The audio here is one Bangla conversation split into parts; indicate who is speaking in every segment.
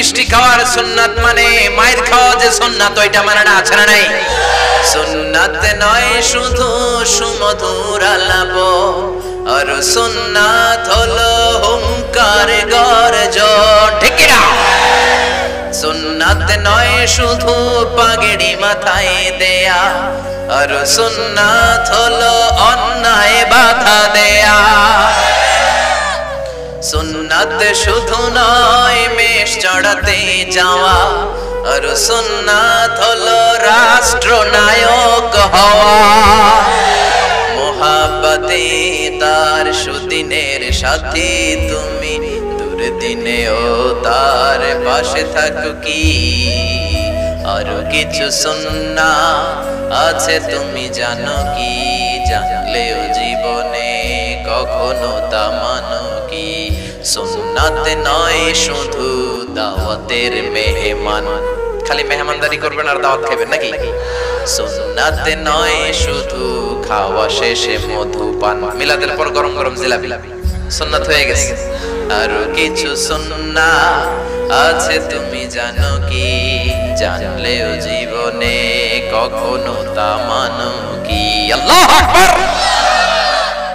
Speaker 1: মিষ্টি খাওয়ার সুন্নাত মানে মায়ের খাওয়া যে সুন্নাত ওইটা মানে না, আছে না নাই? সুন্নাত নয় শুধু সুমধুর আলাপ, আর সুন্নাত হলো হুঙ্কার গর্জন, ঠিক না? সুন্নাত নয় শুধু পাগড়ি মাথায় দেয়া, আর সুন্নাত হলো অন্যায় বাধা দেয়া। সুন্নাত শুধু নয় মেষ চড়াতে যাওয়া, আর সুন্নাত হলো রাষ্ট্রনায়ক হওয়া। মোহাব্বতে তার সুদিনের সাথী তুমি, দুর্দিনেও তার পাশে থাকো কি। আর কিছু সুন্নাত আছে তুমি জানো কি, জানলেও জীবনে কখনো তা মানো কি। সুন্নাত নয় শুধু দাওয়াতের মেহমান, খালি মেহমানদারি করবেন আর দাওয়াত খাবেন নাকি? সুন্নাত নয় শুধু খাওয়া শেষে মধুপান, মিলাদের পর গরম গরম জিলাপি সুন্নাত হয়ে গেছে। আর কিছু সুন্নাত আছে তুমি জানো কি, জানলেও জীবনে কখনো তা মানো কি। আল্লাহু আকবার।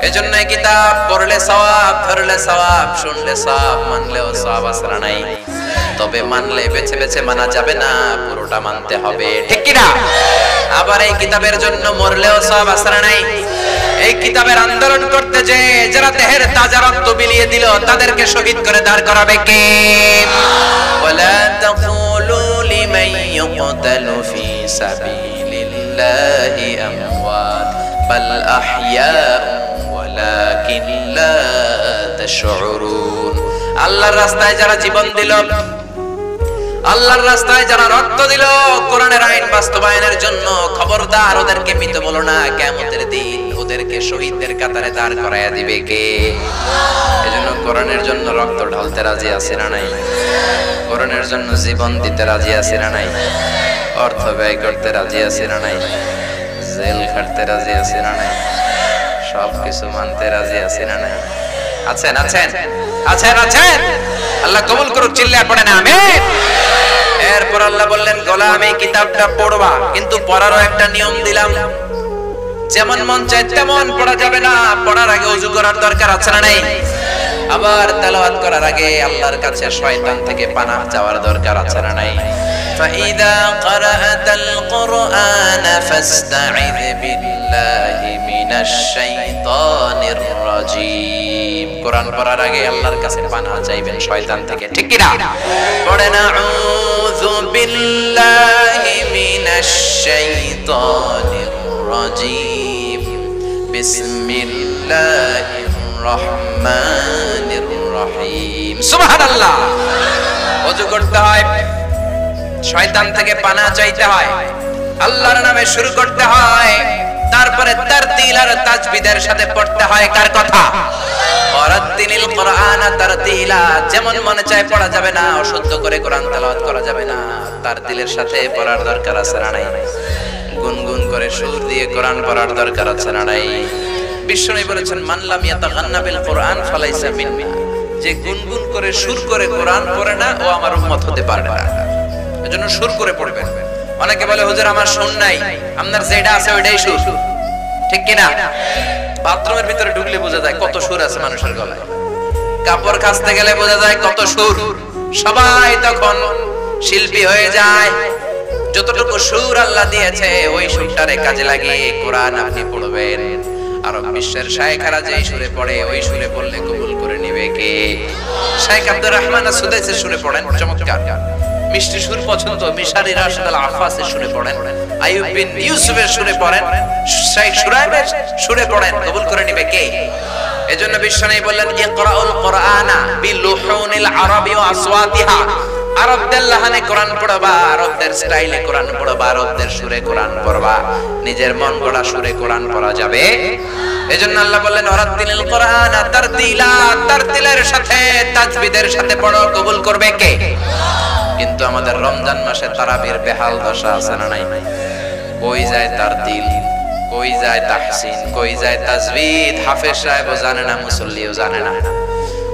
Speaker 1: এজন্য কিতাব পড়লে সওয়াব, ধরলে সওয়াব, শুনলে সওয়াব, মানলেও সওয়াব আসরা নাই। তবে মানলে বেছে বেছে মানা যাবে না, পুরোটা মানতে হবে, ঠিক কি না? আবার এই কিতাবের জন্য মরলেও সওয়াব আসরা নাই। এই কিতাবের আন্দোলন করতে যে যারা দেহের তাজা রক্ত বিলিয়ে দিল তাদেরকে শহীদ করে দাঁড় করাবে কে? ওয়ালা তাকুলু লিমান ইউকতালু ফি সাবিলিল্লাহি আমওয়াত বাল আহইয়াউ ওয়ালাকিন লা তাশউরুন। আল্লাহর রাস্তায় যারা জীবন দিল, আল্লাহর রাস্তায় যারা রক্ত দিল কোরআনের আইন বাস্তবায়নের জন্য, খবরদার ওদেরকে মৃত বলো না। কিয়ামতের দিন ওদেরকে শহীদদের কাতারে দাঁড় করায়া দিবে কে? এজন্য কোরআনের জন্য রক্ত ঢালতে রাজি আছে না নাই? কোরআনের জন্য জীবন দিতে রাজি আছে না নাই? অর্থ ব্যয় করতে রাজি আছে না নাই? জেল খাটতে রাজি আছে না নাই? সবকিছু মানতে রাজি আছে না নাই? আছেন আছেন আছেন আছেন? আল্লাহ কবুল করুক, চিল্লায় পড়েন আমিন। এরপর আল্লাহ বললেন গোলাম এই কিতাবটা পড়বা, কিন্তু পড়ারও একটা নিয়ম দিলাম। যেমন মন চায় তেমন পড়া যাবে না, পড়ার আগে ওযু করার দরকার আছে না নাই? আবার তেলাওয়াত করার আগে আল্লাহর কাছে শয়তান থেকে পানাহ চাওয়ার দরকার আছে না নাই? فإذا قرأت القرآن فاستعذ بالله من الشيطان الرجيم। কোরআন পড়ার আগে আল্লাহর কাছে পানাহ চাইবেন শয়তান থেকে, ঠিক কি না? পড়েন আউযু বিল্লাহি মিনাশ শাইতানির রাজিম, বিসমিল্লাহির রহমানির রহিম। সুবহানাল্লাহ। ওযু করতে হয়, শয়তান থেকে পানাহ চাইতে হয়, আল্লাহর নামে শুরু করতে হয়, তারপরে তারতিল আর তাজবিদের সাথে পড়তে হয়। কার কথা? ওয়ারাতিলিল কুরআনা তারতিলা। যেমন মনে চায় পড়া যাবে না, অশুদ্ধ করে কোরআন তেলাওয়াত করা যাবে না, তারতিলের সাথে পড়ার দরকার আছে না নাই? গুনগুন করে সুর দিয়ে কোরআন পড়ার দরকার আছে না নাই? বিশ্বনবী বলেছেন মান লাম ইয়াতাগান্না বিল কুরআন ফালাইসা মিন্না। যে গুনগুন করে সুর করে কোরআন পড়ে না ও আমার উম্মত হতে পারবে না। এজন্য সুর করে পড়বেন। অনেকে বলে হুজুর আমার সুর নাই, আপনার যেটা আছে ওইটাই সুর, ঠিক কি না? বাথরুমের ভিতরে ঢুকলে বোঝা যায় কত সুর আছে মানুষের গলায়, কাপড় কাচতে গেলে বোঝা যায় কত সুর। সবাই তখন শিল্পী হয়ে যায়। যতটুকু সুর আল্লাহ দিয়েছে ওই সুরটারে কাজে লাগিয়ে কোরআন আপনি পড়বেন। আর বিশ্বের শায়েখরা যে সুরে পড়ে ওই সুরে পড়লে কবুল করে নেবে কে? শায়েখ আব্দুর রহমান সুদাইসের সুরে পড়েন, চমৎকার মিষ্টি সুর পছন্দ। মিশারি রাশিদ আল আফাসের সুরে পড়েন, আইয়ুব বিন ইউসুফের সুরে পড়েন, শাইখ শুরাইবের সুরে পড়েন, কবুল করে নেবে কে? এজন্য বিশ্বনবী বললেন ইকরাউল কুরআনা বিলুহুনিল আরাবি ওয়া আসওয়াতিহা। আরবদের লাহানে কোরআন পড়বা, আরবদের স্টাইলে কোরআন পড়বা, আরবদের সুরে কোরআন পড়বা। নিজের মন গড়া সুরে কোরআন পড়া যাবে? এজন্য আল্লাহ বললেন ওয়ারাতিলিল কুরআনা তারতিলা। তারতিলের সাথে তাজবিদের সাথে পড়ো, কবুল করবে কে? কিন্তু আমাদের রমজান মাসে তারাবির বেহাল দশা আছে না নাই? কই যায় তারতিল, কই যায় তাহসিন, কই যায় তাজবিদ? হাফেজ সাহেবও জানে না, মুসল্লিও জানে না।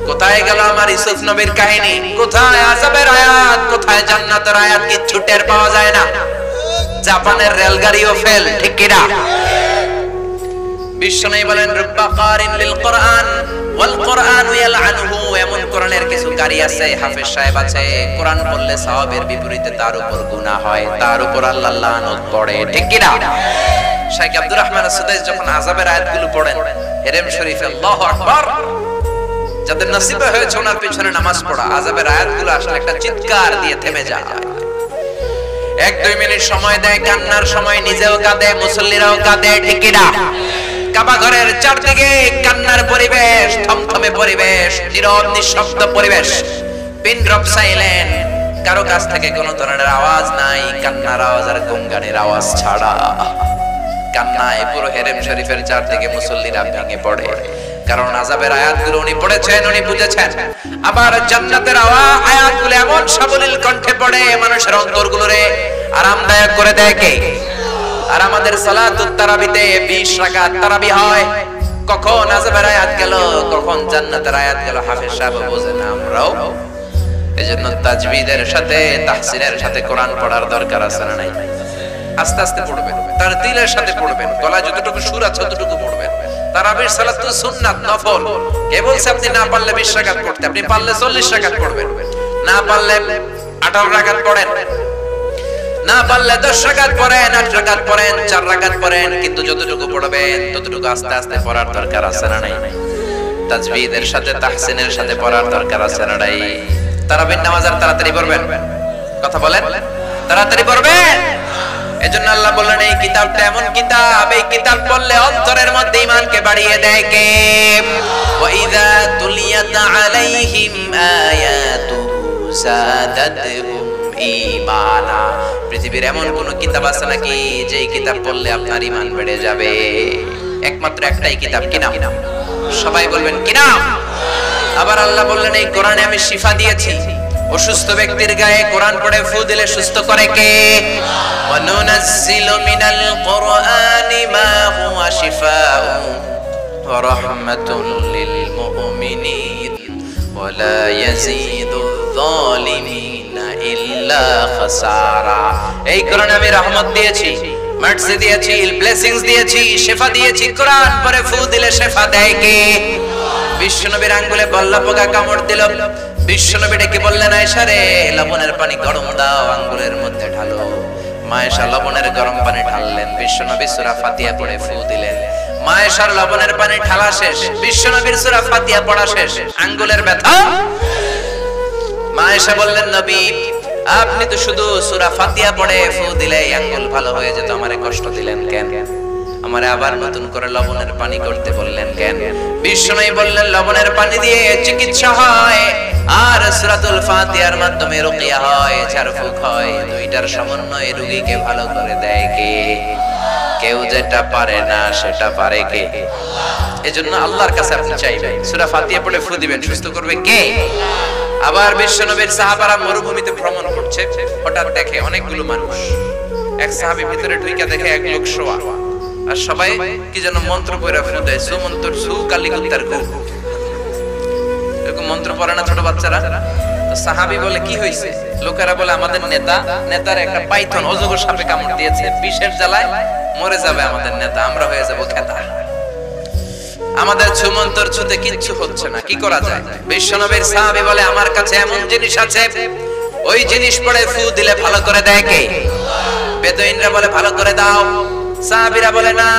Speaker 1: কোথায় গেল আমার ইউসুফ নবীর কাহিনী? কোথায় আযাবের আয়াত? কথায় জান্নাতের আয়াত কি ছুটের পাওয়া যায় না? জাপানের রেলগাড়িও ফেল, ঠিক কি না? বিশ্বনবী বলেন রুব্বা কারিন লিল কোরআন ওয়াল কোরআন ইয়ালআনহু, এমন কোরআনের কিছু কারি আছে, হাফেজ সাহেব আছে, কোরআন পড়লে সওয়াবের বিপরীতে তার উপর গুনাহ হয়, তার উপর আল্লাহ লানত পড়ে, ঠিক কি না? শাইখ আব্দুর রহমান সুদাইস যখন আযাবের আয়াতগুলো পড়েন হেরেম শরীফে, আল্লাহু আকবার, যাদের নসিবে হয়েছে ওনার পিছনে নামাজ পড়া, আযাবের আয়াতগুলো আসলে একটা চিৎকার দিয়ে থেমে যায়। 1-2 মিনিট সময় দেয়, কান্নার সময় নিজেও কাঁদে, মুসল্লিরাও কাঁদে, ঠিক কি না? কাবা ঘরের চারদিকে কান্নার পরিবেশ, থমথমে পরিবেশ, নীরব নিঃশব্দ পরিবেশ, পিন ড্রপ সাইলেন্ট, কারো কাছ থেকে কোনো ধরনের আওয়াজ নাই, কান্নার আওয়াজ আর গুনগানের আওয়াজ ছাড়া। কান্নায় পুরো হেরেম শরীফের চারদিকে মুসল্লিরা ভেঙে পড়ে, কারণ আযাবের আয়াতগুলো উনি পড়েছেন, উনি বুঝেছেন। আবার জান্নাতের আয়াতগুলো এমন সাবলীল কণ্ঠে পড়ে মানুষের অন্তরগুলোরে আরামদায়ক করে দেয় কে? আর আমাদের সালাতুত তারাবিতে 20 রাকাত তারাবি হয়, কখন আযাবের আয়াত গেল, কখন জান্নাতের আয়াত গেল, হাফেজ সাহেব বোঝে না, আমরাও। এজন্য তাজবিদের সাথে তাহসিনের সাথে কোরআন পড়ার দরকার আছে না নাই? আস্তে আস্তে পড়বেন, তার দিলের সাথে পড়বেন, গলায় যতটুকু সুর আছে ততটুকু পড়বেন। তারাবির সালাত তো সুন্নাত, নফল। কে বলছে আপনি না পারলে 20 রাকাত পড়তে? আপনি পারলে 40 রাকাত পড়বেন, না পারলে 18 রাকাত পড়েন, না পারলে 10 রাকাত পড়েন, 8 রাকাত পড়েন, 4 রাকাত পড়েন, কিন্তু যতটুকু পড়বেন ততটুকু আস্তে আস্তে পড়ার দরকার আছে না নাই? তাজবিদের সাথে তাহসিনের সাথে পড়ার দরকার আছে না নাই? তারাবির নামাজ আর তাড়াতাড়ি পড়বেন, কথা বলেন, তাড়াতাড়ি পড়বেন। এজন্য আল্লাহ বললেন এই কিতাবটা এমন কিতাব, এই কিতাব পড়লে অন্তরের মধ্যে ঈমানকে বাড়িয়ে দেয় কে? ওয়া ইযা তুলিয়াত আলাইহিম আয়াতুহু যাদাতহুম ঈমানা। পৃথিবীর এমন কোন কিতাব আছে নাকি যে কিতাব পড়লে আপনার ঈমান বেড়ে যাবে? একমাত্র একটাই কিতাব, কি নাম? সবাই বলবেন কি নাম? আবার আল্লাহ বললেন এই কোরআনে আমি শিফা দিয়েছি, অসুস্থ ব্যক্তির গায়ে কোরআন পড়ে ফু দিলে সুস্থ করে কে? ওয়া নুনাজ্জিলু মিনাল কোরআনি মা হুয়া শিফাউন ওয়া রাহমাতুল লিল মুমিনিন ওয়া লা ইয়াজিদুয যালিমিনা ইল্লা খাসারা। এই কোরআনে আমি রহমত দিয়েছি, মার্সি দিয়েছি, ব্লেসিংস দিয়েছি, শিফা দিয়েছি। কোরআন পড়ে ফু দিলে শিফা দেয় কে? বিশ্বনবীর আঙ্গুলে বল্লা পোকা কামড় দিল, বিশ্বনবী ডেকে বললেন আয়েশা রে, লবণের পানি গরম দাও, আঙ্গুলের মধ্যে ঢালো। মা আয়েশা লবণের গরম পানি ঢাললেন, বিশ্বনবী সূরা ফাতিহা পড়ে ফু দিলেন। মা আয়েশার লবণের পানি ঢালা শেষ, বিশ্বনবীর সূরা ফাতিহা পড়া শেষ, আঙ্গুলের ব্যথা। মা আয়েশা বললেন নবী আপনি তো শুধু সূরা ফাতিহা পড়ে ফু দিলে আঙ্গুল ভালো হয়ে যেত, আমারে কষ্ট দিলেন কেন? আমারে আবার নতুন করে লবণের পানি করতে বললেন কেন? বিশ্বনবী বললেন লবণের পানি দিয়ে চিকিৎসা হয় আর সূরাতুল ফাতিহার মাধ্যমে রুকিয়া হয়, ঝাড়ফুঁক হয়। দুইটার সমন্বয়ে রোগীকে ভালো করে দেয় কে? কেউ যেটা পারে না সেটা পারে কে? এজন্য আল্লাহর কাছে আপনি চাইবেন, সূরা ফাতিহা পড়ে ফু দিবেন, সুস্থ করবে কে? আবার বিশ্বনবীর সাহাবারা মরুভূমিতে ভ্রমণ করছে, হঠাৎ দেখে অনেকগুলো মানুষ। এক সাহাবী ভিতরে ঢুইকা দেখে এক লোক শোয়া, আর সবাই কি যেন মন্ত্র পড়ে ফু দেয়, সুমন্তর সু কালিকুত্তার গু, এরকম মন্ত্র পড়ে না ছোট বাচ্চারা? তো সাহাবী বলে কি হইছে? লোকেরা বলে আমাদের নেতার একটা পাইথন অজগর সাপে কামড় দিয়েছে, বিষের জ্বালায় মরে যাবে আমাদের নেতা, আমরা হয়ে যাব খেতা, আমাদের ছুমন্তর ছুতে কিচ্ছু হচ্ছে না, কি করা যায়? বিশ্বনবীর সাহাবী বলে আমার কাছে এমন জিনিস আছে, ওই জিনিস পড়ে ফু দিলে ভালো করে দেয় কে? বেদুইনরা বলে ভালো করে দাও। সাহাবীরা বলে না,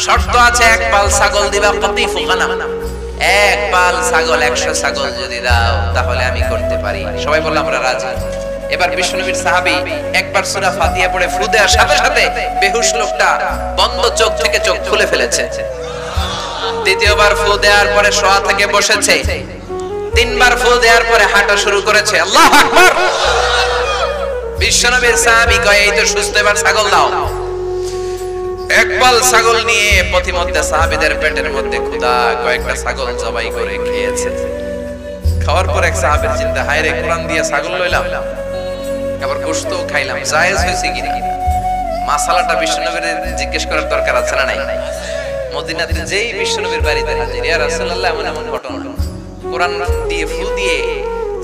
Speaker 1: শর্ত আছে, এক পাল ছাগল দিবা, কতিফু গানাম, এক পাল ছাগল, 100 ছাগল যদি দাও তাহলে আমি করতে পারি। সবাই বলল আমরা রাজি। এবার বিশ্বনবীর সাহাবী একবার সূরা ফাতিহা পড়ে ফু দেওয়ার সাথে সাথে বেহুশ লোকটা বন্ধ চোখ থেকে চোখ খুলে ফেলেছে। দ্বিতীয়বার ফু দেওয়ার পরে শোয়া থেকে বসেছে, 3বার ফু দেওয়ার পরে হাঁটা শুরু করেছে। আল্লাহু আকবার। বিশ্বনবীর সাহাবী কয় এই তো সুস্থ, এবার ছাগল দাও। একপাল ছাগল নিয়ে পথিমধ্যে সাহাবীদের পেটের মধ্যে ক্ষুধা, কয়েকটা ছাগল জবাই করে খেয়েছে। খাওয়ার পর এক সাহাবীর চিন্তা, হায় রে, কোরআন দিয়ে ছাগল লইলাম, আবার গোশতও খাইলাম, জায়েজ হইছে কিনা? মাসালাটা বিশ্বনবীর জিজ্ঞেস করার দরকার আছে না নাই? মদিনাতে যেই বিশ্বনবীর বাড়িতে হাজির, ইয়া রাসূলুল্লাহ এমন এমন ঘটনা, কোরআন দিয়ে ফু দিয়ে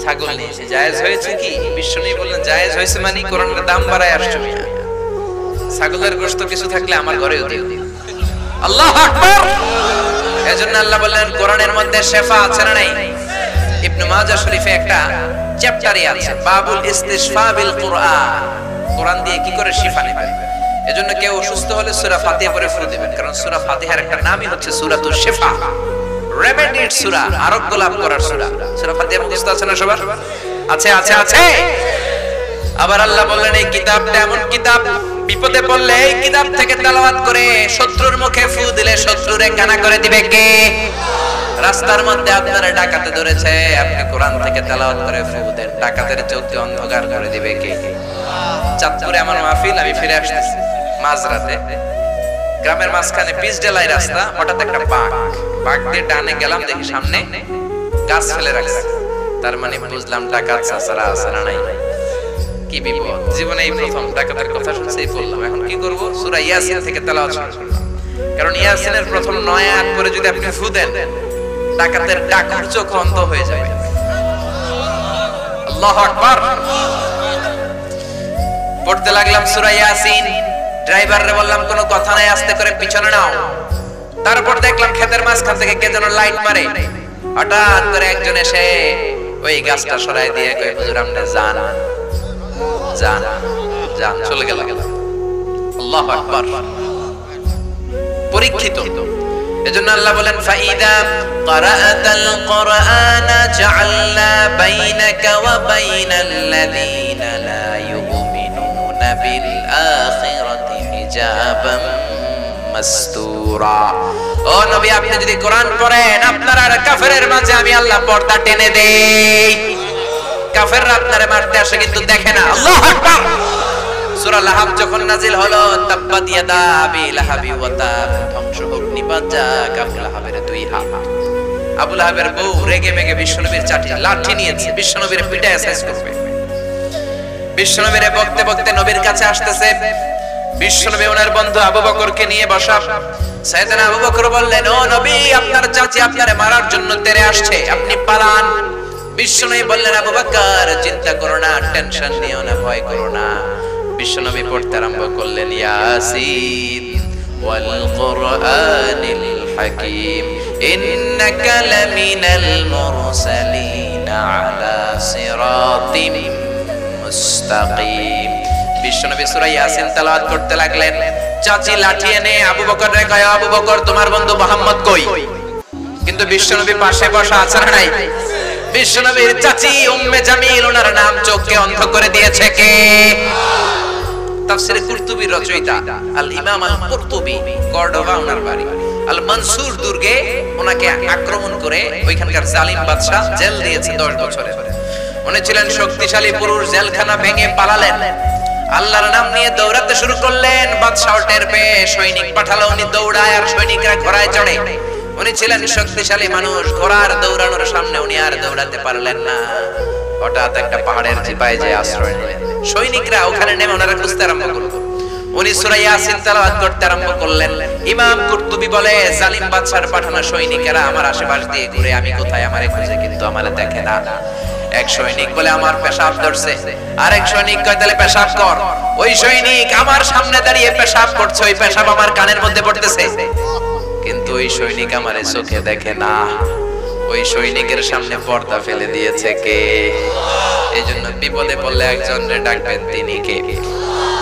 Speaker 1: ছাগল নিয়েছে, জায়েজ হয়েছে কি? বিশ্বনবী বললেন জায়েজ হয়েছে মানে কোরআনের দাম বাড়ায় আসছো মিয়া, ছাগলের গোশত কিছু থাকলে আমার ঘরেও দিও। আল্লাহু আকবার। এজন্য আল্লাহ বললেন কোরআনের মধ্যে শিফা আছে না নাই? ইবনে মাজাহ শরীফে একটা চ্যাপ্টারই আছে বাবুল ইস্তিশফা বিল কুরআন, কোরআন দিয়ে কি করে শিফা নেবেন। এজন্য কেউ অসুস্থ হলে সূরা ফাতিহা পড়ে ফু দিবেন, কারণ সূরা ফাতিহার একটা নামই হচ্ছে সূরাতুশ শিফা, রেমেডির সূরা, আরোগ্য লাভ করার সূরা। সূরা ফাতিহা মুখস্থ আছে না সবার? আছে আছে আছে। আবার আল্লাহ বললেন এই কিতাবটা এমন কিতাব, বিপদে পড়লে এই কিতাব থেকে তেলাওয়াত করে শত্রুর মুখে ফু দিলে শত্রুরে কানা করে দিবে কে? রাস্তার মধ্যে আপনারা ডাকাতে ধরেছে, আপনি কোরআন থেকে তেলাওয়াত করে ফু দেন, ডাকাতের চোখকে অন্ধকার করে দিবে কে? চাঁদপুরে আমার মাহফিল, আমি ফিরে আসতেছি মাঝরাতে, গ্রামের মাঝখানে পিচ ঢালাই রাস্তা, হঠাৎ একটা বাঘ দিয়ে ডানে গেলাম, দেখি সামনে গাছ ফেলে রাখছে। তার মানে বুঝলাম ডাকাত চাচারা আছে না নাই? কি বিপদ! জীবনে এই প্রথম ডাকাতের কথা শুনছেই বললাম। এখন কি করব? সূরা ইয়াসিন থেকে তেলাওয়াত শুরু করলাম, কারণ ইয়াসিনের প্রথম 9 আয়াত করে যদি আপনি ফু দেন, ডাকাতের ডাকুর চোখ অন্ধ হয়ে যাবে। আল্লাহু আকবার। পড়তে লাগলাম সূরা ইয়াসিন, ড্রাইভাররে বললাম কোনো কথা নাই, আস্তে করে পিছনে নাও। তারপর দেখলাম ক্ষেতের মাঝখান থেকে কে যেন লাইট মারে, হঠাৎ করে একজন এসে ওই গাছটা সরাই দিয়ে কই হুজুর আপনি যান যান যান, চলে গেল। আল্লাহু আকবার। পরীক্ষিত। এজন্য আল্লাহ বলেন ফাইদা ক্বারাআতাল কুরআনা জাআলনা বাইনাকা ওয়া বাইনাল্লাযীনা লা ইউমিনুনা বিল আখিরাতি হিজাবাম মাসতুরা। ও নবী আপনি যদি কোরআন পড়েন, আপনার আর কাফেরের মাঝে আমি আল্লাহ পর্দা টেনে দেই। কাফেররা আপনারে মারতে আসে কিন্তু দেখে না। আল্লাহু আকবার। সূরা লাহাব যখন নাজিল হলো, তাব্বাত ইয়াদা আবি লাহাবি ওয়া তাব, ধ্বংস হোক নিপাত যাক আবু লাহাবের দুই হাত। আবু লাহাবের বউ রেগে মেগে বিশ্বনবীর লাঠি নিয়েছে, বিশ্বনবীর পিটায় শেষ করবে। বিশ্বনবীরে বকতে বকতে নবীর কাছে আসতেছে, বিশ্বনবী ওনার বন্ধু আবু বকরকে নিয়ে বসা। সাইয়েদনা আবু বকর বললেন, ও নবী আপনার চাচী আপনারে মারার জন্য তেরে আসছে, আপনি পালান। বিশ্বনবী বললেন, আবু বকর চিন্তা করো না, টেনশন নিও না, ভয় করো না। বিশ্বনবী পড়তে আরম্ভ করলেন ইয়াসিন ওয়াল কুরআনিল হাকীম ইন্নাকা লামিনাল মুরসালিন আলা সিরাতিম মুস্তাকিম। বিশ্বনবী সূরা ইয়াসিন তেলাওয়াত করতে লাগলেন। চাচী লাঠি এনে আবু বকরকে কয়, আবু বকর তোমার বন্ধু মুহাম্মদ কই? কিন্তু বিশ্বনবী পাশে বসা আছে না নাই? বিশ্বনবীর চাচী উম্মে জামিল, ওনার নাম চোখকে অন্ধ করে দিয়েছে কে? তাফসীরে কুরতুবীর রচয়িতা আল ইমাম আল কুরতুবী, কর্ডোবা ওনার বাড়ি। আল মনসুর দুর্গে ওনাকে আক্রমণ করে ওইখানকার জালিম বাদশা জেল দিয়েছে 10 বছরের। উনি ছিলেন শক্তিশালী পুরুষ, জেলখানা ভেঙে পালালেন, আল্লাহর নাম নিয়ে দৌড়াতে শুরু করলেন। বাদশা টের পেয়ে সৈনিক পাঠালো, উনি দৌড়ায় আর সৈনিকরা ঘোড়ায় চড়ে। উনি ছিলেন শক্তিশালী মানুষ, ঘোড়ার দৌড়ানোর সামনে উনি আর দৌড়াতে পারলেন না। হঠাৎ একটা পাহাড়ের চিপায় যে আশ্রয় নিলেন, সৈনিকরা ওখানে নেমে ওনারা খুঁজতে আরম্ভ করলো। উনি সূরা ইয়াসিন তেলাওয়াত করতে আরম্ভ করলেন। ইমাম কুরতুবী বলে, জালিম বাদশার পাঠানো সৈনিকেরা আমার আশেপাশ দিয়ে ঘুরে, আমি কোথায় আমারে খুঁজে কিন্তু আমারে দেখে না। এক সৈনিক বলে আমার পেশাব ধরছে, আরেক সৈনিক কয় তাহলে পেশাব কর। ওই সৈনিক আমার সামনে দাঁড়িয়ে পেশাব করছে, ওই পেশাব আমার কানের মধ্যে পড়তেছে, কিন্তু ওই সৈনিক আমারে চোখে দেখে না। ওই সৈনিকের সামনে পর্দা ফেলে দিয়েছে কে? এইজন্য বিপদে পড়লে একজনরে ডাকবেন, তিনি কে?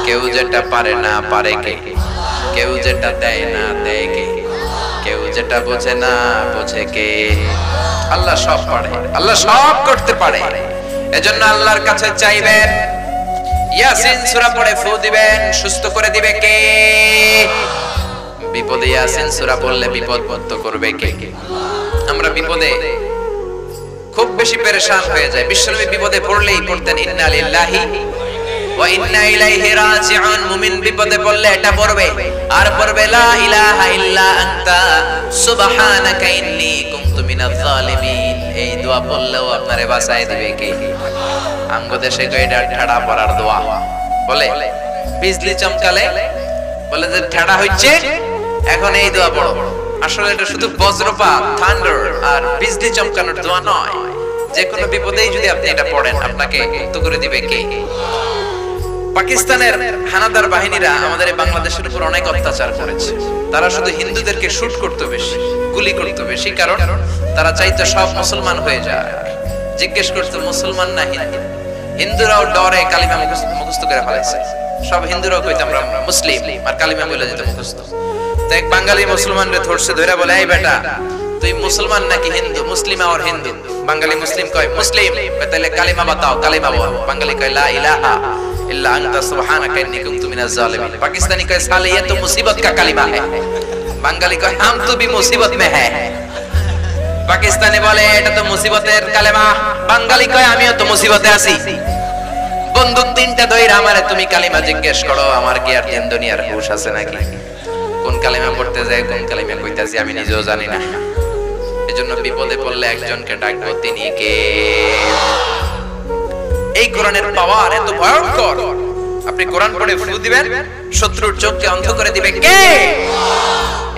Speaker 1: কেউ যেটা পারে না পারে কে? কেউ যেটা দেয় না দেয় কে? কেউ যেটা বোঝে না বোঝে কে? আল্লাহ সব পারে, আল্লাহ সব করতে পারে। এজন্য আল্লাহর কাছে চাইবেন, ইয়াসিন সূরা পড়ে ফু দিবেন, সুস্থ করে দিবে কে? বিপদে ইয়াসিন সূরা পড়লে বিপদ মুক্ত করবে কে? আমরা বিপদে খুব বেশি পেরেশান হয়ে যায়। বিশ্বনবী বিপদে পড়লেই পড়তেন ইন্না লিল্লাহি ওয়া ইন্না ইলাইহি রাজিউন। মুমিন বিপদে পড়লে এটা পড়বে, আর পড়বে লা ইলাহা ইল্লা আনতা সুবহানাকা ইন্নী কুনতু মিনাজ জালিমিন। এই দোয়া পড়লেও আপনারে বাঁচায় দিবে কে? আমগো দেশে কয়টা ঠাড়া পড়ার দোয়া বলে, বিজলি চমকালে বলে যে ঠাড়া হচ্ছে, এখন এই দোয়া পড়ো। আসলে এটা শুধু বজ্রপাত, থান্ডার আর বিজলি চমকানোর দোয়া নয়। যে কোনো বিপদেই যদি আপনি এটা পড়েন আপনাকে মুক্ত করে দিবে কে? পাকিস্তানের হানাদার বাহিনীরা আমাদের বাংলাদেশের উপর অনেক অত্যাচার করেছে। তারা শুধু হিন্দুদেরকে শুট করতে বেশি, গুলি করতে বেশি, কারণ তারা চাইতো সব মুসলমান হয়ে যায়। জিজ্ঞেস করতো মুসলমান না হিন্দু, হিন্দুরাও ডরে কালিমা মুখস্থ করে ফেলাইছে। সব হিন্দুরাও কইতো আমরা মুসলিম, আর কালিমা বলে যেত মুখস্থ। তো এক বাঙালি মুসলমানরে ধরছে, ধরে বলে এই বেটা তুই মুসলমান নাকি হিন্দু? মুসলিম আর হিন্দু। বাঙালি মুসলিম কয় মুসলিম, তাহলে কালিমা বাতাও, কালিমা বল। বাঙালি কয় লা ইলাহা ইল্লা আনতা সুবহানাকা ইন্নী কুনতু মিনাজ জালিমিন। পাকিস্তানি কয় সালে ये तो मुसीबत का कलिमा है। বাঙালি কয় हम तो भी मुसीबत में है। পাকিস্তানি বলে এটা তো মুসিবতের কালেমা। বাঙালি কয় আমিও তো মুসিবতে আছি। বন্দুক তিনটা ধইরা আমারে তুমি কালিমা জিজ্ঞেস করো, আমার কি আর দিন দুনিয়ার হুঁশ আছে নাকি? কোন কালিমা পড়তে যায়, কোন কালিমা কইতাছি আমি নিজেও জানি না। এজন্য বিপদে পড়লে একজনকে ডাকবো, তিনি কে? এই কোরআনের পাওয়ার এত ভয়ঙ্কর। আপনি কোরআন পড়ে ফু দিবেন, শত্রুর চোখকে অন্ধ করে দিবে কে?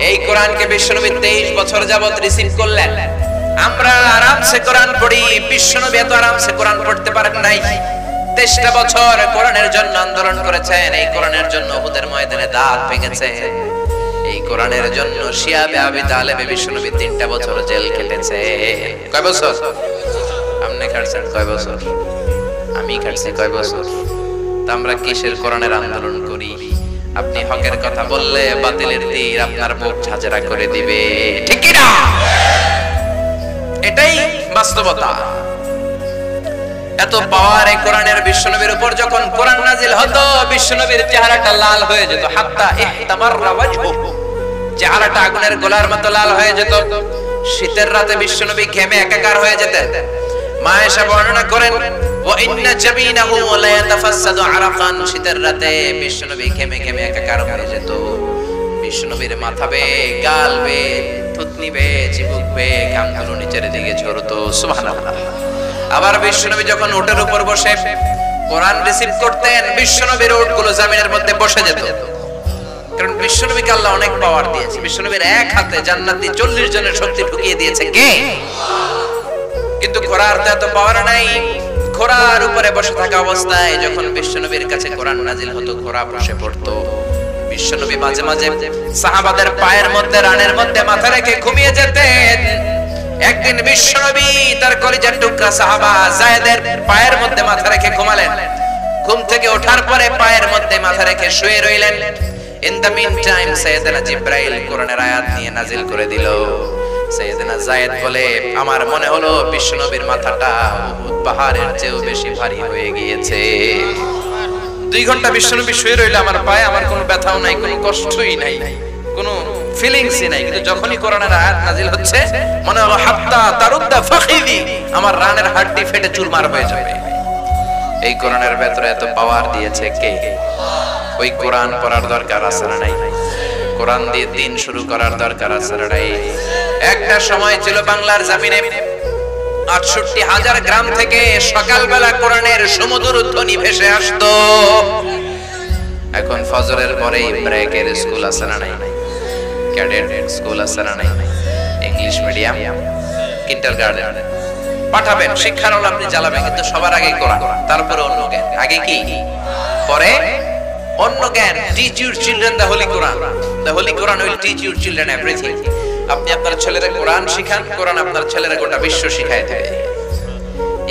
Speaker 1: এই কোরআনকে বিশ্বনবী 23 বছর যাবত রিসিভ করলেন। আমরা আরামসে কোরআন পড়ি, বিশ্বনবী এত আরামসে কোরআন পড়তে পারেন নাই। 23টা বছর কোরআনের জন্য আন্দোলন করেছেন। এই কোরআনের জন্য উহুদের ময়দানে দাঁত ভেঙেছে। এই কোরআনের জন্য শিয়াবে আবি তালেবে বিশ্বনবী 3টা বছর জেল কেটেছে। কয় বছর? আপনি কাটছেন কয় বছর? আমি কাটছি কয় বছর? তা আমরা কিসের কোরআনের আন্দোলন করি? আপনি হকের কথা বললে বাতিলের তীর আপনার মুখ ঝাঁঝরা করে দিবে, ঠিক কি না? এটাই বাস্তবতা। এত পাওয়ার এই কোরআনের। বিশ্বনবীর উপর যখন কোরআন নাজিল হতো বিশ্বনবীর চেহারাটা লাল হয়ে যেত, হাত্তা ইহতামাররা ওয়াজহুহু, চেহারাটা আগুনের গোলার মতো লাল হয়ে যেত। শীতের রাতে বিশ্বনবী ঘেমে একাকার হয়ে যেতেন। মা আয়েশা বর্ণনা করেন ওয়া ইন্না জাবিনাহু লা ইয়াতাফাসসাদু আরাকান, শীতের রাতে বিশ্বনবী ঘেমে ঘেমে একাকার হয়ে যেত। বিশ্বনবীর মাথা বে, গাল বে, থুতনি বে, চিবুক বে, ঘামগুলো নিচের দিকে ঝরতো। সুবহানাল্লাহ। আবার বিশ্বনবী যখন উটের উপর বসে কোরআন রিসিভ করতেন, বিশ্বনবীর উটগুলো জমিনের মধ্যে বসে যেত। কারণ বিশ্বনবীকে আল্লাহ অনেক পাওয়ার দিয়েছে। বিশ্বনবীর এক হাতে জান্নাতি 40 জনের শক্তি ঢুকিয়ে দিয়েছে কে? কিন্তু ঘোড়ার তো এত পাওয়ার নাই। ঘোড়ার উপরে বসে থাকা অবস্থায় যখন বিশ্বনবীর কাছে কোরআন নাজিল হতো, ঘোড়া বসে পড়তো। বিশ্বনবী মাঝে মাঝে সাহাবাদের পায়ের মধ্যে, রানের মধ্যে মাথা রেখে ঘুমিয়ে যেতেন। একদিন বিশ্বনবী তার কলিজার টুকরা সাহাবা যায়েদের পায়ের মধ্যে মাথা রেখে ঘুমালেন। ঘুম থেকে ওঠার পরে পায়ের মধ্যে মাথা রেখে শুয়ে রইলেন। ইন দ্য মিন টাইম সাইয়েদনা জিবরাইল কোরআনের আয়াত নিয়ে নাজিল করে দিল। সাইয়েদনা যায়েদ বলে আমার মনে হলো বিশ্বনবীর মাথাটা উহুদ পাহাড়ের চেয়েও বেশি ভারী হয়ে গিয়েছে। 2 ঘন্টা বিশ্বনবী শুয়ে রইল আমার পায়ে, আমার কোনো ব্যথাও নাই, কোনো কষ্টই নাই, কোনো ফিলিংসই নাই। কিন্তু যখনই কোরআনের আয়াত নাজিল হচ্ছে মনে হলো হাত্তা তারুদ্দা ফাখিদি, আমার রানের হাড়টি ফেটে চুরমার হয়ে যাবে। এই কোরআনের ভেতরে এত পাওয়ার দিয়েছে কে? ওই কোরআন পড়ার দরকার আছে না নাই? কোরআন দিয়ে দিন শুরু করার দরকার আছে না নাই? একটা সময় ছিল বাংলার জমিনে 68,000 গ্রাম থেকে সকালবেলা কোরআনের সুমধুর ধ্বনি ভেসে আসতো। এখন ফজরের পরেই ব্রেকের স্কুল আছে না নাই? ক্যাডেট স্কুল আছে না নাই? ইংলিশ মিডিয়াম, কিন্ডারগার্টেন পাঠাবেন, শিক্ষার আলো আপনি জ্বালাবেন, কিন্তু সবার আগে কোরআন, তারপরে অন্য জ্ঞান। আগে কি, পরে অন্য জ্ঞান। Teach your children the Holi Quran. The Holi Quran will teach your children everything. আপনি আপনার ছেলেরা কোরআন শিখান, কোরআন আপনার ছেলেরা গোটা বিশ্ব শিখায় দেবে।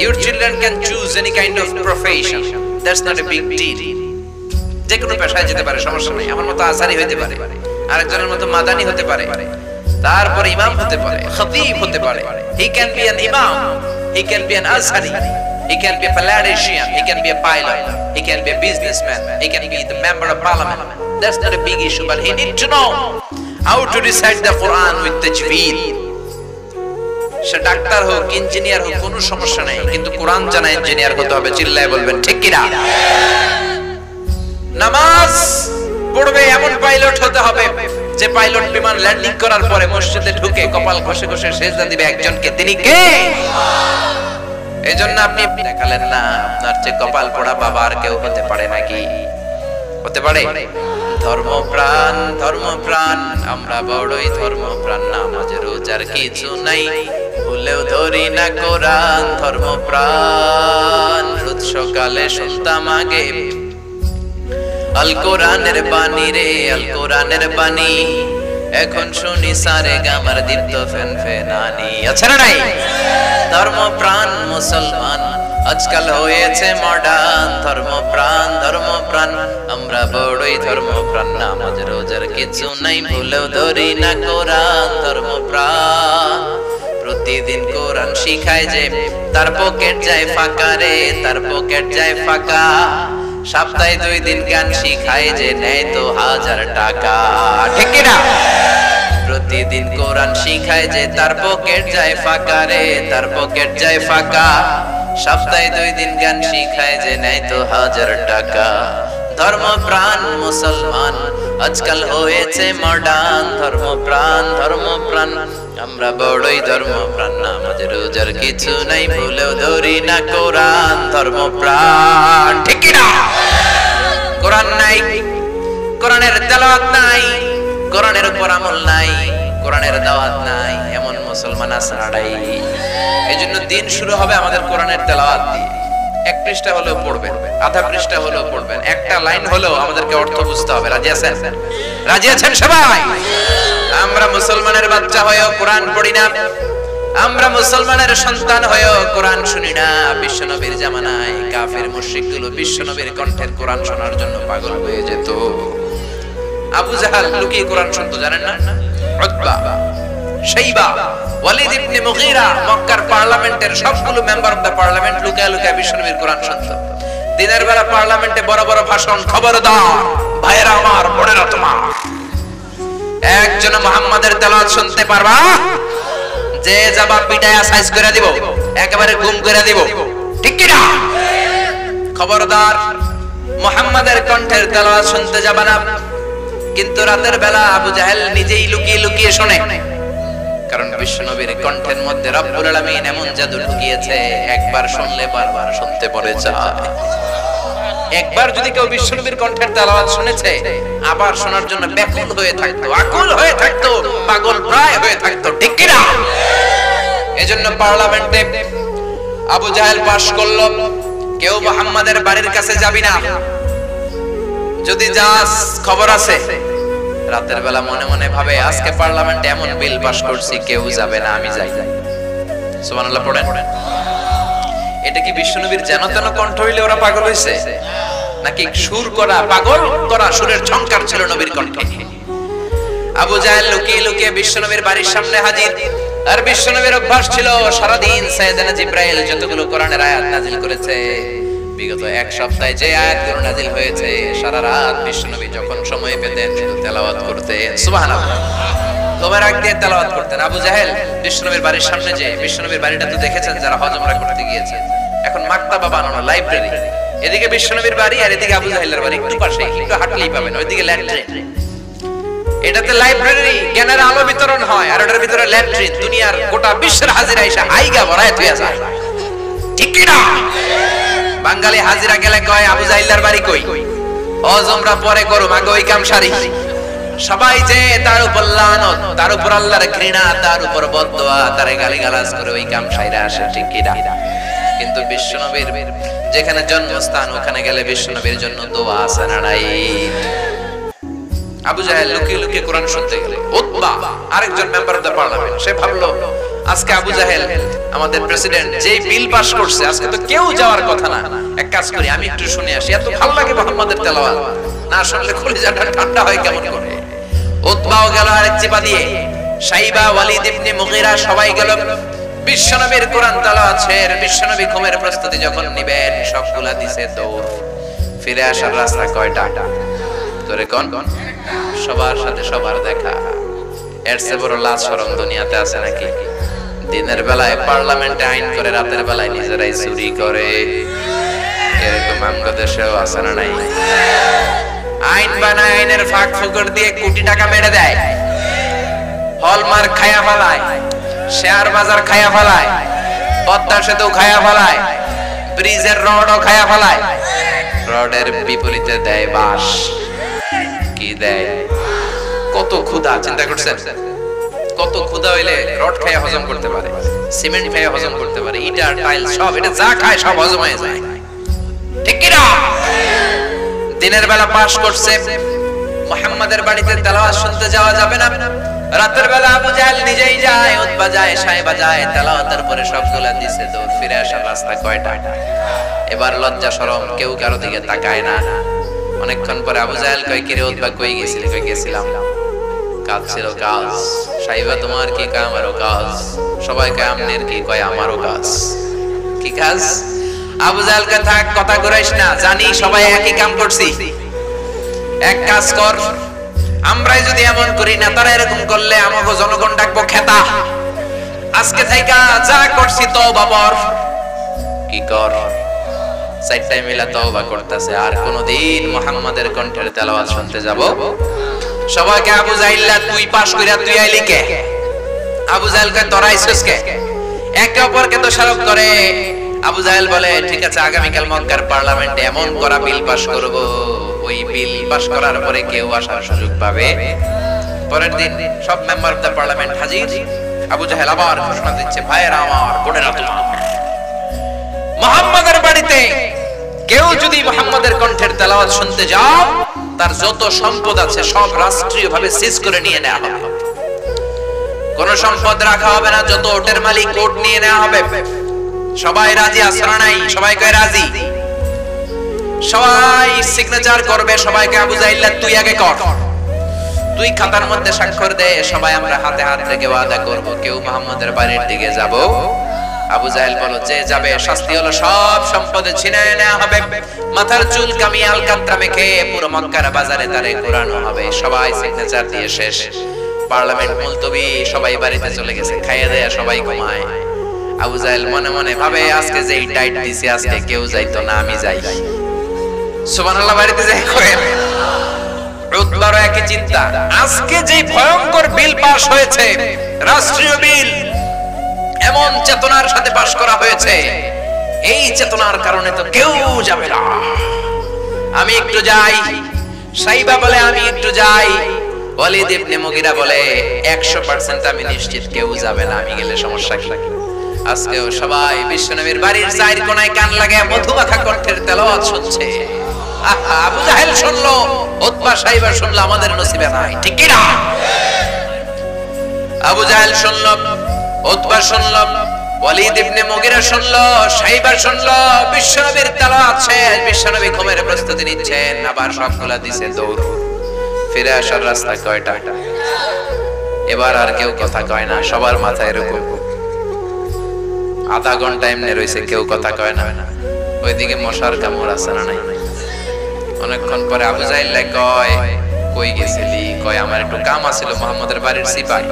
Speaker 1: Your children can choose any kind of profession. That's not a big deal. যে কোনো পেশায় যেতে পারে, সমস্যা নেই। আমার মতো আসারি হতে পারে, আরেকজনের মতো মাদানি হতে পারে, তারপর ইমাম হতে পারে, খতিব হতে পারে। He can be an imam, he can be an azhari, he can be a politician, he can be a pilot, he can be a businessman, he can be the member of parliament. That's not a big issue, but he need to know how to recite the Quran with tajweed. Say doctor হোক, ইঞ্জিনিয়ার হোক, কোনো সমস্যা নাই, কিন্তু কোরআন জানা ইঞ্জিনিয়ার হতে হবে। চিল্লায় বলবেন ঠিক কিনা? নামাজ পড়বে এমন পাইলট হতে হবে যে পাইলট বিমান ল্যান্ডিং করার পরে মসজিদে ঢুকে কপাল ঘষে ঘষে সেজদা দিবে একজনকে, তিনি কে? এজন্য আপনি দেখালেন না আপনার যে কপাল পোড়া বাবা আর কেউ হতে পারে নাকি? হতে পারে? ধর্মপ্রাণ, ধর্মপ্রাণ, আমরা বড়ই ধর্মপ্রাণ, নামাজ রোজার কিছু নাই, ভুলেও ধরি না কোরআন ধর্মপ্রাণ। রোজ সকালে শুনতাম আগে আল কোরআনের বাণী রে, আল কোরআনের বাণী। এখন শুনি সারে গামার দীপ্ত ফেন ফেনানি। আচ্ছা না নাই? ধর্মপ্রাণ মুসলমান আজকাল হয়েছে মডার্ন। ধর্মপ্রাণ ধর্মপ্রাণ আমরা বড়ই ধর্মপ্রাণ। নামাজ রোজার কিছু নাই, ভুলেও ধরি না কোরআন ধর্মপ্রাণ। প্রতিদিন কোরআন শিখায় যে তার পকেট যায় ফাঁকা রে, তার পকেট যায় ফাঁকা। সপ্তাহে 2 দিন গান শিখায় যে নেয় তো 1000 টাকা। ঠিক কি না? প্রতিদিন কোরআন শিখায় যে তার পকেট যায় ফাঁকা রে, তার পকেট যায় ফাঁকা। সপ্তাহে 2 দিন গান শিখায় যে নেয় তো 1000 টাকা। ধর্মপ্রাণ মুসলমান আজকাল হয়েছে মডার্ন। ধর্মপ্রাণ ধর্মপ্রাণ আমরা বড়ই ধর্মপ্রাণ। নামাজ রোজার কিছু নাই, ভুলেও ধরি না কোরআন ধর্মপ্রাণ। ঠিক কি না? কোরআন নাই, কোরআনের তেলাওয়াত নাই, কোরআনের উপর আমল নাই, কোরআনের দাওয়াত নাই, এমন মুসলমান আছে নাড়াই। এজন্য দিন শুরু হবে আমাদের কোরআনের তেলাওয়াত দিয়ে। 1 পৃষ্ঠা হলেও পড়বেন, আধা পৃষ্ঠা হলেও পড়বেন, একটা লাইন হলেও আমাদেরকে অর্থ বুঝতে হবে। রাজি আছেন? রাজি আছেন সবাই? আমরা মুসলমানের বাচ্চা হয়েও কোরআন পড়ি না, আমরা মুসলমানের সন্তান হয়েও কোরআন শুনি না। বিশ্বনবীর জামানায় কাফের মুশরিকগুলো বিশ্বনবীর কণ্ঠের কোরআন শোনার জন্য পাগল হয়ে যেত। আবু জাহাল লুকিয়ে কোরআন শুনতো, জানেন না? উতবা, শাইবা, ওয়ালিদ ইবনে মুগীরা, মক্কার পার্লামেন্টের সবগুলো মেম্বার অফ দা পার্লামেন্ট লুকায় লুকায় বিশ্বনবীর কোরআন শুনতো। দিনের বেলা পার্লামেন্টে বড় বড় ভাষণ, খবরদার ভাইরা আমার, বোনেরা তোমার, একজন মুহাম্মাদের তেলাওয়াত শুনতে পারবা? যে যাবা পিটায়া সাইজ করে দিব, একেবারে গুম করে দিব। ঠিক কি না? খবরদার মুহাম্মাদের কণ্ঠের তেলাওয়াত শুনতে যাবা না। কিন্তু রাতের বেলা আবু জাহেল নিজেই লুকিয়ে লুকিয়ে শোনে, কারণ বিশ্বনবীর কণ্ঠের মধ্যে রব্বুল আলামিন এমন জাদু ঢুকিয়েছে, একবার শুনলে বারবার শুনতে পড়ে যায়। একবার যদি কেউ বিশ্বনবীর কণ্ঠের তেলাওয়াত শুনেছে, আবার শোনার জন্য ব্যাকুল হয়ে থাকতো, আকুল হয়ে থাকতো, পাগল প্রায় হয়ে থাকতো। ঠিক কি না? এজন্য পার্লামেন্টে আবু জাহেল পাশ করলো, কেউ মুহাম্মাদের বাড়ির কাছে যাবি না, যদি যাস খবর আছে। রাতের বেলা মনে মনে ভাবে আজকে পার্লামেন্টে এমন বিল পাস করছি, কেউ যাবে না, আমি যাই। সুবহানাল্লাহ পড়েন। এটা কি বিশ্বনবীর যেন তেন কণ্ঠ হইলে ওরা পাগল হইছে, নাকি সুর করা পাগল করা সুরের ঝংকার ছিল নবীর কণ্ঠে? আবু জাহেল লুকিয়ে লুকিয়ে বিশ্বনবীর বাড়ির সামনে হাজির। আর বিশ্বনবীর অভ্যাস ছিল সারাদিন সাইয়েদনা জিবরাইল যতগুলো কোরআনের আয়াত নাজিল করেছে, বিগত 1 সপ্তাহে যে আয়াতগুলো নাজিল হয়েছে, সারা রাত বিশ্বনবী যখন সময় পেতেন শুধু তেলাওয়াত করতেন। সুবহানাল্লাহ। তোমার আগ দিয়ে তেলাওয়াত করতেন। আবু জাহেল বিশ্বনবীর বাড়ির সামনে যে, বিশ্বনবীর বাড়িটা তো দেখেছেন যারা হজ উমরা করতে গিয়েছে, এখন মাকতাবা বানানো, লাইব্রেরি। এদিকে বিশ্বনবীর বাড়ি আর এদিকে আবু জাহেলের বাড়ি, একটু পাশে, একটু হাঁটলেই পাবেন। ওইদিকে ল্যাট্রিন, এটাতে লাইব্রেরি, জ্ঞানের আলো বিতরণ হয়, আর এটার ভিতরে ল্যাট্রিন। দুনিয়ার গোটা বিশ্বের হাজিরা এসে আইগা ভরায় তুই যায়। ঠিক কি না? বাঙালি হাজিরা গেলে কয় আবু জাহেলের বাড়ি কই, হজ উমরা পরে করো, আগে ওই কাম সারি। সবাই যে তার উপর লানত, তার উপর আল্লাহর ঘৃণা, তার উপর বদদোয়া, তারে গালিগালাজ করে ওই কাম সাইরা আসে। ঠিক কি না? কিন্তু বিশ্বনবীর যেখানে জন্মস্থান, ওখানে গেলে বিশ্বনবীর জন্য দোয়া আছে না নাই? আবু জাহেল লুকিয়ে লুকিয়ে কোরআন শুনতে গেলে, উতবা আরেকজন মেম্বার অফ দ্য পার্লামেন্ট, সে ভাবলো আজকে আবু জাহেল আমাদের প্রেসিডেন্ট যে বিল পাস করছে, আজকে তো কেউ যাওয়ার কথা না, এক কাজ করি আমি একটু শুনে আসি, এত ভালো লাগে মুহাম্মাদের তেলাওয়াত, না শুনলে কলিজাটা ঠান্ডা হয় কেমন করে। উতবাও গেল আরেক চিপা দিয়ে, শাইবা, ওয়ালিদ ইবনে মুগীরা সবাই গেল বিশ্বনবীর কোরআন তেলাওয়াত শের। বিশ্বনবী ঘুমের প্রস্তুতি যখন নিবেন, সবগুলা দিছে দৌড়। ফিরে আসার রাস্তা কয়টা? তোরে কোন? সবার সাথে সবার দেখা। এর চেয়ে বড় লাজ শরম দুনিয়াতে আছে নাকি? দিনের বেলায় পার্লামেন্টে আইন করে, রাতের বেলায় নিজেরাই চুরি করে। এরকম আমাদের দেশেও আছে না নাই? আইন বানায়, আইনের ফাঁক ফুকর দিয়ে কোটি টাকা মেরে দেয়, হলমার্ক খায়া ফেলায়, শেয়ার বাজার খায়া ফেলায়, পদ্মা সেতু খায়া ফেলায়, ব্রিজের রডও খায়া ফেলায়। রডের বিপরীতে দেয় বাঁশ। কি দেয়? কত ক্ষুধা, চিন্তা করছেন? কত ক্ষুধা হইলে রড খাইয়া হজম করতে পারে? সিমেন্ট খেয়ে হজম করতে পারে, ইট আর টাইল সব, এটা যা খায় সব হজম হয়ে যায়, ঠিক কি না? দিনের বেলা পাস করছে, মুহাম্মাদের বাড়িতে তেলাওয়াত শুনতে যাওয়া যাবে না। রাতের বেলা আবু জাহেল নিজেই যায়, উতবা যায়, সাইবা যায়, তেলাওয়াতের পরে সবগুলা দিছে, তো ফিরে আসার রাস্তা কয়টা? এবার লজ্জা শরম কেউ কারো দিকে তাকায় না। অনেকক্ষণ পরে আবু জাহেল কয়, কিরে উতবা কই গেছিলি? কই গেছিলাম কাজ ছিল, কাজ। সাইবা তোমার কি কাজ? আমারও কাজ। সবাই কয় আমনের কি? কয় আমারও কাজ। কি কাজ? আবু জাহেল কে থাক, কথা ঘুরাইস না, জানি সবাই একই কাম করছি। এক কাজ কর, আমরাই যদি এমন করি, নেতারা এরকম করলে আমাকে জনগণ ডাকবো খেতা। আজকে থেকে যা করছি তওবা কর। কি কর? চারটায় মিলা তওবা করতেছে, আর কোনদিন মুহাম্মাদের কণ্ঠের তেলাওয়াত শুনতে যাব। সবাইকে আবু জাহিল্লা তুই পাস কইরা তুই আইলি কে? আবু জাহেল কয় তোরা আইছস কে? একে অপরকে দোষারোপ করে। আবু জাহেল বলে, ঠিক আছে, আগামীকাল মক্কার পার্লামেন্টে এমন করা বিল পাস করব, ওই বিল পাস করার পরে কেউ আসার সুযোগ পাবে। পরের দিন সব মেম্বার অফ দ্য পার্লামেন্ট হাজির। আবু জাহেল আবার ঘোষণা দিচ্ছে, ভাইয়েরা আমার, বোনেরা তোমার, মুহাম্মাদের বাড়িতে কেউ যদি মুহাম্মাদের কণ্ঠের তেলাওয়াত শুনতে যাও, তার যত সম্পদ আছে সব রাষ্ট্রীয়ভাবে সিজ করে নিয়ে নেওয়া হবে। কোন সম্পদ রাখা হবে না, যত ওটের মালিক ওট নিয়ে নেওয়া হবে। সবাই রাজি আছে না নাই? সবাই কয় রাজি। সবাই সিগনেচার করবে। সবাইকে আবু জাহিল্লা তুই আগে কর, তুই খাতার মধ্যে স্বাক্ষর দে। সবাই আমরা হাতে হাত রেখে ওয়াদা করব, কেউ মুহাম্মাদের বাড়ির দিকে যাব। আবু জাহেল বলো, যে যাবে শাস্তি হলো সব সম্পদে ছিনিয়ে নেওয়া হবে, মাথার চুল কামিয়ে আলকাতরা মেখে পুরো মক্কার বাজারে তারে ঘোরানো হবে। সবাই সিগনেচার দিয়ে শেষ, পার্লামেন্ট মুলতবি, সবাই বাড়িতে চলে গেছে, খাইয়ে দেয়া সবাই ঘুমায়। আবু জাহেল মনে মনে ভাবে, আজকে যেই টাইট দিছি, আজকে কেউ যাইতো না, আমি যাই। সুবহানাল্লাহ, বাড়িতে যাই করেন। উতবারও একই চিন্তা, আজকে যেই ভয়ঙ্কর বিল পাস হয়েছে, রাষ্ট্রীয় বিল, এমন চেতনার সাথে পাস করা হয়েছে, এই চেতনার কারণে তো কেউ যাবে না, আমি একটু যাই। সাইবা বলে, আমি একটু যাই। ওয়ালিদ ইবনে মুগিরা বলে, 100% আমি নিশ্চিত কেউ যাবে না, আমি গেলে সমস্যা কি? আজকেও সবাই বিশ্বনবীর বাড়ির চার কোণায় কান লাগায় মধুমাখা কণ্ঠের তেলাওয়াত শুনছে। আবু জাহেল শুনলো, উতবা সাইবা শুনলো, আমাদের নসিবে নাই, ঠিক কি না? আবু জাহেল শুনলো, উতবা শুনলো, ওয়ালিদ ইবনে মুগিরা শুনলো, সাইবা শুনলো, বিশ্বনবীর তেলাওয়াত শেষ, বিশ্বনবী ঘুমের প্রস্তুতি নিচ্ছেন, আবার সবগুলা দিছে দৌড়। ফিরে আসার রাস্তা কয়টা? এবার আর কেউ কথা কয় না, সবার মাথায় এরকম। আধা ঘন্টা এমনি রয়েছে, কেউ কথা কয় না। ওইদিকে মশার কামড় আছে না নাই? অনেকক্ষণ পরে আবু জাহেল কয়, কই গেছিলি? কয় আমার একটু কাম আছিল মুহাম্মাদের বাড়ির সিপাই।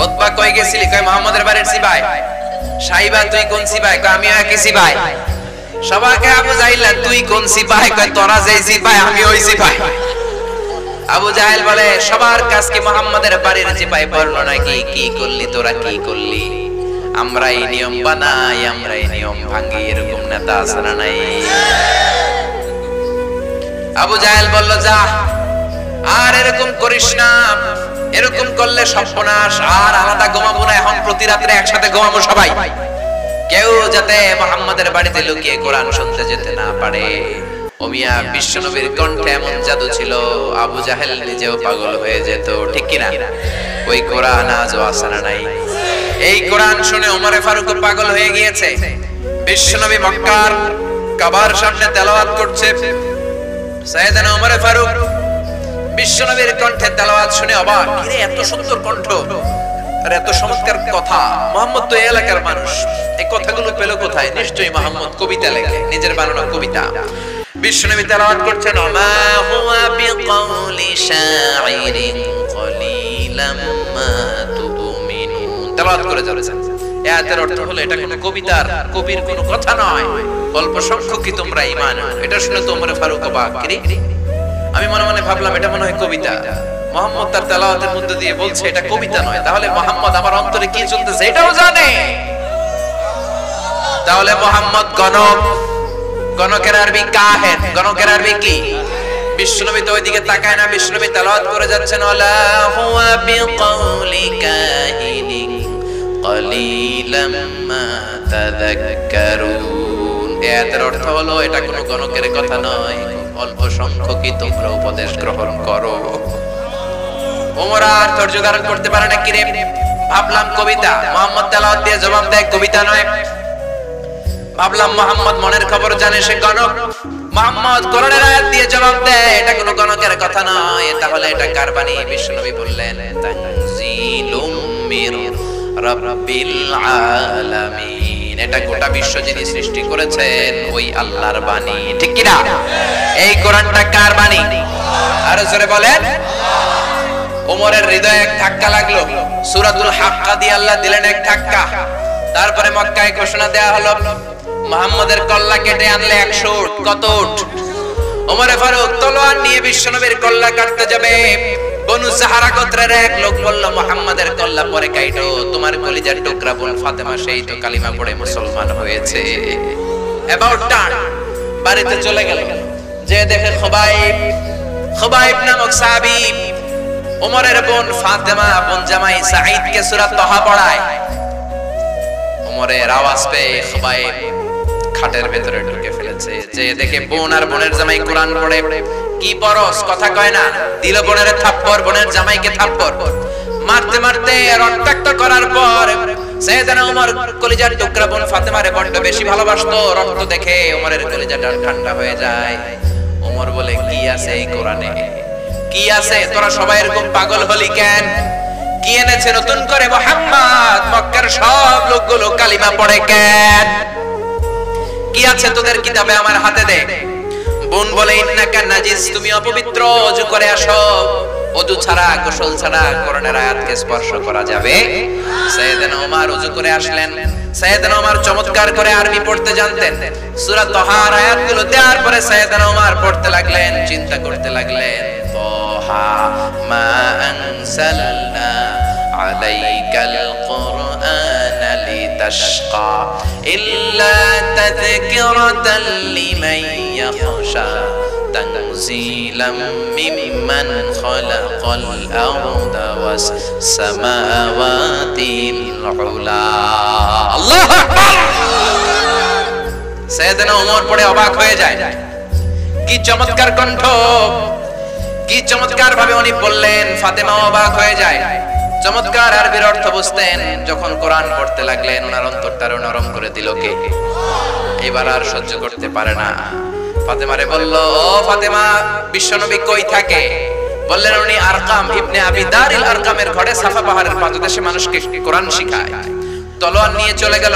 Speaker 1: উতবা কই গেছিলি? কয় মুহাম্মাদের বাড়ির সিপাই। সাইবা তুই কোন সিপাই? কয় আমিও একই সিপাই। সবাইকে আবু জাহেল তুই কোন সিপাই? কয় তোরা যে সিপাই আমি ওই সিপাই। আবু জাহেল বলে, সবার কাছ কি মুহাম্মাদের বাড়ির সিপাই বর্ণনা কি? কি করলি তোরা, কি করলি? আমরা এই নিয়ম বানাই, আমরা এই নিয়ম ভাঙি, এরকম নেতা আছে না নাই? আবু জাহেল বলল, যা আর এরকম করিস না, এরকম করলে সর্বনাশ। আর আলাদা ঘুমাবো না, এখন প্রতি রাত্রে একসাথে ঘুমাবো সবাই, কেউ যাতে মুহাম্মাদের বাড়িতে লুকিয়ে কোরআন শুনতে যেতে না পারে। ও মিয়া, বিশ্বনবীর কণ্ঠে এমন জাদু ছিল, আবু জাহেল নিজেও পাগল হয়ে যেত, ঠিক কি না? ওই কোরআন আজও আছে না নাই? এই কোরআন শুনে ওমরে ফারুক পাগল হয়ে গিয়েছে। বিশ্বনবী মক্কার কাবার সামনে তেলাওয়াত করছে, সাইয়েদনা ওমরে ফারুক বিশ্বনবীর কণ্ঠে তেলাওয়াত শুনে অবাক, কিরে এত সুন্দর কণ্ঠ আর এত চমৎকার কথা, মুহাম্মদ তো এই এলাকার মানুষ, এই কথাগুলো পেল কোথায়? নিশ্চয়ই মুহাম্মদ কবিতা লেখে, নিজের বানানো কবিতা। বিশ্বনবী তেলাওয়াত করছেন, মা হুয়া বিকাউলি শাইরিন কলিলাম মা তুমিনুন, তেলাওয়াত করে যাচ্ছেন। আয়াতের অর্থ হলো এটা কোনো কবিতার কবির কোনো কথা নয়, অল্প সংখ্যকই তোমরা ঈমান আনো। এটা শুনে তো ওমর ফারুক অবাক, আমি মনে মনে ভাবলাম এটা মনে হয় কবিতা। মুহাম্মদ তার তেলাওয়াতের মধ্যে দিয়ে বলছে এটা কবিতা নয়, তাহলে মুহাম্মদ আমার অন্তরে কি চলতেছে এটাও জানে। তাহলে মুহাম্মদ গণক, গণকের আরবি কাহেন, গণকের আরবি কি? বিশ্বনবী তো ওইদিকে তাকায় না, বিশ্বনবী তেলাওয়াত করে যাচ্ছেন, ওয়ালা হুয়া বিকাউলি কাহিনিন قليلا ما تذكرون। এর অর্থ হলো এটা কোনো গণকের কথা নয়, অল্প সংখ্যকই তোমরা উপদেশ গ্রহণ করো। ওমর আর ধৈর্য ধারণ করতে পারে না, কিরে ভাবলাম কবিতা, মুহাম্মদ তেলাওয়াত দিয়ে জবাব দেয় কবিতা নয়। ভাবলাম মুহাম্মদ মনের খবর জানে, সে গণক। মুহাম্মদ কোরআনের আয়াত দিয়ে জবাব দেয়, এটা কোনো গণকের কথা নয়। তাহলে এটা কার বাণী? বিশ্বনবী বললেন তানজিলুম মির রাব্বিল আলামিন, এটা গোটা বিশ্ব যিনি সৃষ্টি করেছেন ওই আল্লাহর বাণী, ঠিক কি না? এই কোরআনটা কার বাণী? আরো জোরে বলেন। ওমরের হৃদয়ে এক ধাক্কা লাগলো, সূরাতুল হাক্কা দিয়ে আল্লাহ দিলেন এক ধাক্কা। তারপরে মক্কায় ঘোষণা দেয়া হলো মুহাম্মাদের কল্লা কেটে আনলে 100 উট। কত উট? ওমরে ফারুক তলোয়ার নিয়ে বিশ্বনবীর কল্লা কাটতে যাবে। বনু সাহারা গোত্রের এক লোক বলল, মুহাম্মাদের কল্লা পরে কাটো, তোমার কলিজার টুকরা বোন ফাতেমা সেই তো কালিমা পড়ে মুসলমান হয়েছে। অ্যাবাউট টার্ন বাড়িতে চলে গেল, যে দেখে খুবাইব নামক সাহাবী ওমরের বোন ফাতেমা বোন জামাই সাঈদকে সূরা তাহা পড়ায়। ওমরের আওয়াজ পেয়ে খুবাইব খাটের ভেতরে ঢুকে ফেলেছে, যে দেখে বোন আর বোনের জামাই কোরআন পড়ে। কি পরস, কথা কয় না, দিল বোনের থাপ্পড়, বোনের জামাইকে থাপ্পড় মারতে মারতে রক্তাক্ত করার পর সাইয়েদনা ওমর কলিজার টুকরা বোন ফাতেমারে বড্ড বেশি ভালোবাসতো। রক্ত দেখে ওমরের কলিজাটা ঠান্ডা হয়ে যায়। ওমর বলে, কি আছে এই কোরআনে? কি আছে? তোরা সবাই এরকম পাগল হলি কেন? কি এনেছে নতুন করে মুহাম্মদ? মক্কার সব লোকগুলো কালিমা পড়ে কেন? কি আছে তোদের কিতাবে? আমার হাতে দে। বোন বলে, ইন্নাকা নাজিস, তুমি অপবিত্র, ওযু করে আসো। ওযু ছাড়া, গোসল ছাড়া কোরআনের আয়াতকে স্পর্শ করা যাবে? সাইয়েদনা ওমর ওযু করে আসলেন। সাইয়েদনা ওমর চমৎকার করে আরবি পড়তে জানতেন। সূরা তাহার আয়াতগুলো দেওয়ার পরে সাইয়েদনা ওমর পড়তে লাগলেন, চিন্তা করতে লাগলেন, তাহা মা আনসালনা আলাইকাল কুরআনা লিতাশকা ইল্লা তাযকিরাতাল লিমান ইয়াখশা তানজিলাম মিম্মান খালাকাল আরদা ওয়াস সামাওয়াতিল উলা। আল্লাহু আকবার। সাইয়েদনা ওমর পড়ে অবাক হয়ে যায়। কি চমৎকার কণ্ঠ, কি চমৎকার ভাবে উনি বললেন। ফাতেমা অবাক হয়ে যায়। চমৎকার আরবির অর্থ বুঝতেন। যখন কোরআন পড়তে লাগলেন, ওনার অন্তরটারে নরম করে দিল কে? এবার আর সহ্য করতে পারে না। ফাতেমারে বলল, ও ফাতেমা, বিশ্বনবী কই থাকে? বললেন, উনি আরকাম ইবনে আবি দারিল আরকামের ঘরে সাফা পাহাড়ের পাদদেশে মানুষকে কোরআন শিখায়। তলোয়ার নিয়ে চলে গেল।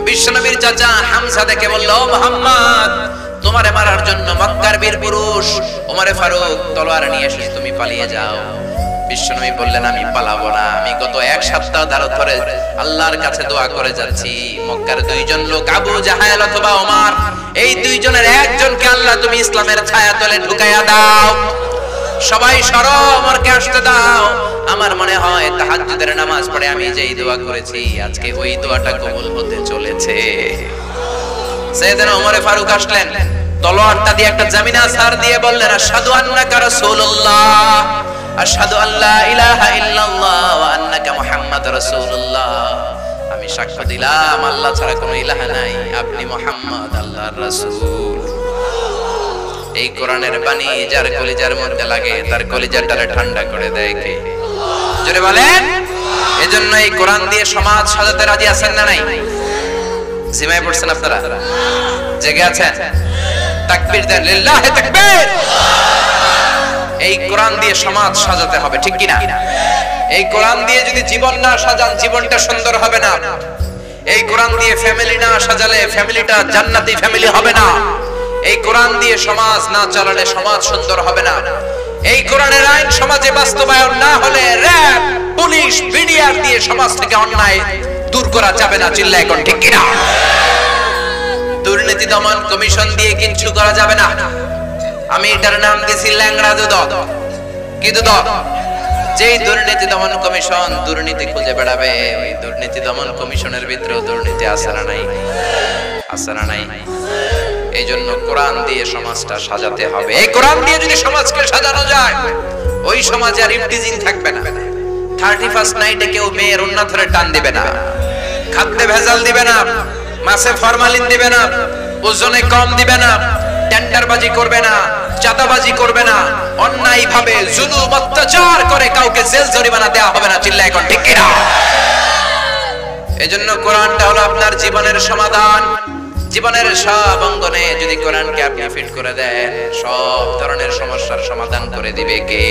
Speaker 1: বিশ্বনবীর চাচা হামজা দেখে বলল, ও মুহাম্মদ, তোমারে মারার জন্য মক্কার বীর পুরুষ ওমরে ফারুক তলোয়ার নিয়ে এসেছে, তুমি পালিয়ে যাও। বিশ্বনবী বললেন, আমি পালাবো না। আমি গত 1 সপ্তাহ ধরে আল্লাহর কাছে দোয়া করে যাচ্ছি, মক্কার 2 জন লোক আবু জাহেল অথবা ওমর, এই 2 জনের একজনকে আল্লাহ তুমি ইসলামের ছায়াতলে ঢুকাইয়া দাও। সবাই সরো, ওমরকে আসতে দাও। আমার মনে হয় তাহাজ্জুদের নামাজ পড়ে আমি যেই দোয়া করেছি, আজকে ওই দোয়াটা কবুল হতে চলেছে। সাইয়েদনা ওমরে ফারুক আসলেন, তলোয়ারটা দিয়ে একটা জামিনা সার দিয়ে বললেন, আশহাদু আন্নাকা রাসূলুল্লাহ, আশহাদু আল্লা ইলাহা ইল্লাল্লাহ ওয়া আন্নাকা মুহাম্মাদুর রাসূলুল্লাহ। আমি সাক্ষ্য দিলাম আল্লাহ ছাড়া কোনো ইলাহ নাই, আপনি মুহাম্মদ আল্লাহর রাসূল। এই কোরআনের বাণী যার কলিজার মধ্যে লাগে, তার কলিজাটারে ঠান্ডা করে দেয় কে? জোরে বলেন। এজন্য এই কোরআন দিয়ে সমাজ সাজাতে রাজি আছেন না নাই? জিমায় পড়ছেন আপনারা? জেগে আছেন? তাকবীর দেন, লিল্লাহি তাকবীর। এই কোরআন দিয়ে সমাজ সাজাতে হবে, ঠিক কি না? এই কোরআন দিয়ে যদি জীবন না সাজান, জীবনটা সুন্দর হবে না। এই কোরআন দিয়ে ফ্যামিলি না সাজালে ফ্যামিলিটা জান্নাতি ফ্যামিলি হবে না। এই কোরআন দিয়ে সমাজ না চালালে সমাজ সুন্দর হবে না। এই কোরআনের আইন সমাজে বাস্তবায়ন না হলে র‍্যাব, পুলিশ, বিডিআর দিয়ে সমাজ থেকে অন্যায় দূর করা যাবে না। চিল্লায় কোন ঠিক কি না? দুর্নীতি দমন কমিশন দিয়ে কিছু করা যাবে না। আমি এটার নাম দিয়েছি ল্যাংড়া দুদক। কি দুদক? যেই দুর্নীতি দমন কমিশন দুর্নীতি খুঁজে বেড়াবে, ওই দুর্নীতি দমন কমিশনের ভিতরেও দুর্নীতি আছে না নাই? আছে না নাই? এই জন্য কোরআন দিয়ে সমাজটা সাজাতে হবে। এই কোরআন দিয়ে যদি সমাজকে সাজানো যায়, ওই সমাজে আর ইফতিজিং থাকবে না, 31st নাইটে কেউ মেয়ের ওন্না ধরে টান দিবে না, খাদ্যে ভেজাল দিবে না, মাছে ফরমালিন দিবে না, ওজনে কম দিবে না, টেন্ডারবাজি করবে না, চাঁদাবাজি করবে না, অন্যায় ভাবে জুলুম অত্যাচার করে কাউকে জেল জরিমানা দেওয়া হবে না। চিল্লায় এখন ঠিক কিনা? এজন্য কোরআনটা হলো আপনার জীবনের সমাধান। জীবনের সব অঙ্গনে যদি কোরআনকে আপনি ফিট করে দেন, সব ধরনের সমস্যার সমাধান করে দিবে কে?